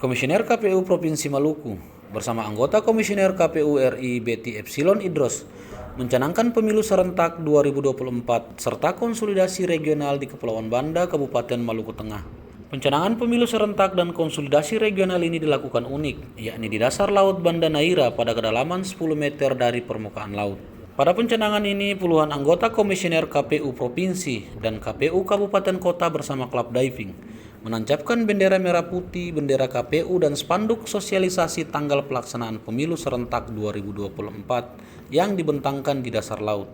Komisioner KPU Provinsi Maluku bersama anggota Komisioner KPU RI Betty Epsilon Idros mencanangkan pemilu serentak 2024 serta konsolidasi regional di Kepulauan Banda, Kabupaten Maluku Tengah. Pencanangan pemilu serentak dan konsolidasi regional ini dilakukan unik, yakni di dasar Laut Banda Neira pada kedalaman 10 meter dari permukaan laut. Pada pencanangan ini, puluhan anggota Komisioner KPU Provinsi dan KPU Kabupaten Kota bersama klub diving menancapkan bendera merah putih, bendera KPU, dan spanduk sosialisasi tanggal pelaksanaan pemilu serentak 2024 yang dibentangkan di dasar laut.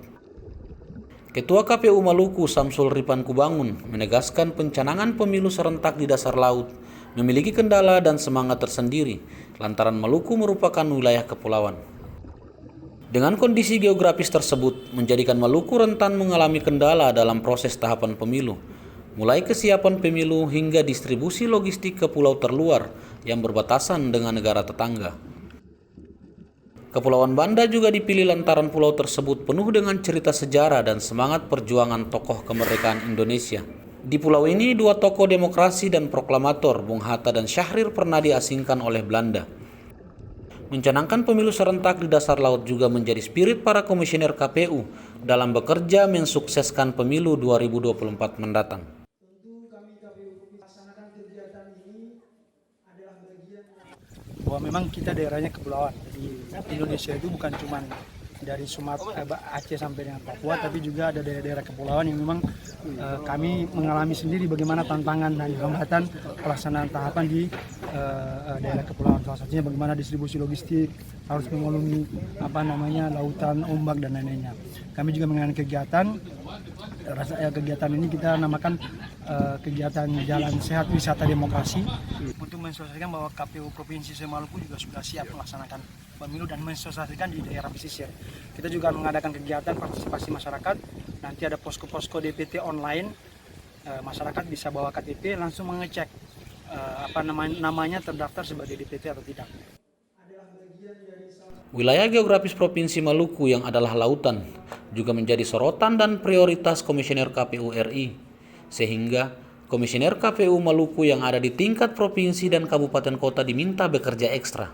Ketua KPU Maluku Samsul Ripan Kubangun menegaskan pencanangan pemilu serentak di dasar laut memiliki kendala dan semangat tersendiri lantaran Maluku merupakan wilayah kepulauan. Dengan kondisi geografis tersebut menjadikan Maluku rentan mengalami kendala dalam proses tahapan pemilu, mulai kesiapan pemilu hingga distribusi logistik ke pulau terluar yang berbatasan dengan negara tetangga. Kepulauan Banda juga dipilih lantaran pulau tersebut penuh dengan cerita sejarah dan semangat perjuangan tokoh kemerdekaan Indonesia. Di pulau ini, dua tokoh demokrasi dan proklamator, Bung Hatta dan Syahrir, pernah diasingkan oleh Belanda. Mencanangkan pemilu serentak di dasar laut juga menjadi spirit para komisioner KPU dalam bekerja mensukseskan pemilu 2024 mendatang. Bahwa memang kita daerahnya kepulauan, jadi Indonesia itu bukan cuma dari Sumatera, Aceh sampai dengan Papua, tapi juga ada daerah-daerah kepulauan yang memang kami mengalami sendiri bagaimana tantangan dan hambatan pelaksanaan tahapan di daerah kepulauan. Salah satunya bagaimana distribusi logistik harus mengalami lautan, ombak dan lain-lainnya. Kami juga mengalami kegiatan ini kita namakan kegiatan Jalan Sehat Wisata Demokrasi untuk mensosialisasikan bahwa KPU Provinsi Maluku juga sudah siap melaksanakan pemilu dan mensosialisasikan di daerah pesisir. Kita juga mengadakan kegiatan partisipasi masyarakat. Nanti ada posko-posko DPT online. Masyarakat bisa bawa KTP langsung mengecek namanya terdaftar sebagai DPT atau tidak. Wilayah geografis Provinsi Maluku yang adalah lautan juga menjadi sorotan dan prioritas Komisioner KPU RI, sehingga Komisioner KPU Maluku yang ada di tingkat provinsi dan kabupaten kota diminta bekerja ekstra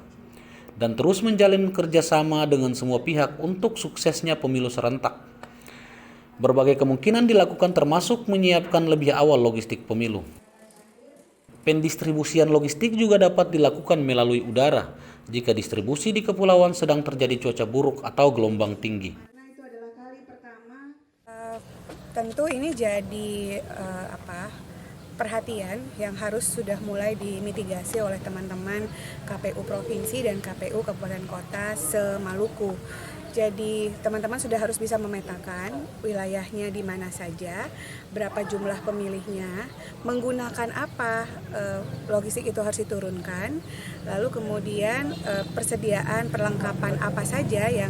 dan terus menjalin kerjasama dengan semua pihak untuk suksesnya pemilu serentak. Berbagai kemungkinan dilakukan termasuk menyiapkan lebih awal logistik pemilu. Pendistribusian logistik juga dapat dilakukan melalui udara jika distribusi di kepulauan sedang terjadi cuaca buruk atau gelombang tinggi. Nah, itu adalah kali pertama. Tentu ini jadi perhatian yang harus sudah mulai dimitigasi oleh teman-teman KPU Provinsi dan KPU Kabupaten Kota se-Maluku. Jadi teman-teman sudah harus bisa memetakan wilayahnya di mana saja, berapa jumlah pemilihnya, menggunakan apa logistik itu harus diturunkan, lalu kemudian persediaan perlengkapan apa saja yang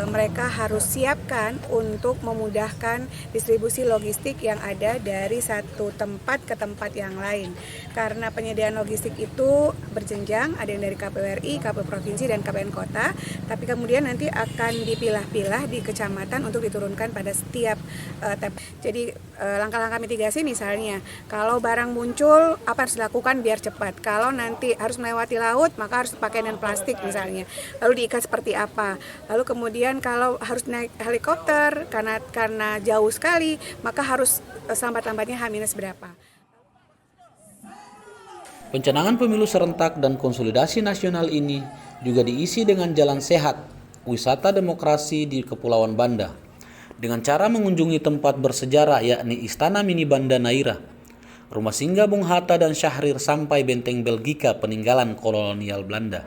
mereka harus siapkan untuk memudahkan distribusi logistik yang ada dari satu tempat ke tempat yang lain. Karena penyediaan logistik itu berjenjang, ada yang dari KPU RI, KPU Provinsi, dan KPN Kota, tapi kemudian nanti akan dipilah-pilah di kecamatan untuk diturunkan pada setiap Jadi langkah-langkah mitigasi misalnya, kalau barang muncul apa harus dilakukan biar cepat. Kalau nanti harus melewati laut, maka harus pakai non plastik misalnya. Lalu diikat seperti apa? Lalu kemudian kalau harus naik helikopter karena jauh sekali, maka harus lambat-lambatnya H- berapa. Pencanangan pemilu serentak dan konsolidasi nasional ini juga diisi dengan jalan sehat, wisata demokrasi di Kepulauan Banda, dengan cara mengunjungi tempat bersejarah yakni Istana Mini Banda Neira, rumah singgah Bung Hatta dan Syahrir sampai benteng Belgika peninggalan kolonial Belanda.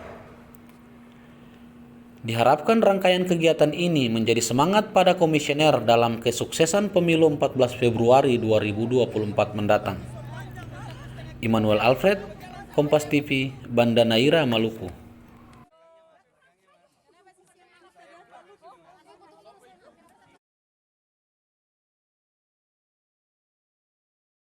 Diharapkan rangkaian kegiatan ini menjadi semangat pada komisioner dalam kesuksesan pemilu 14 Februari 2024 mendatang. Immanuel Alfred, Kompas TV, Banda Neira, Maluku.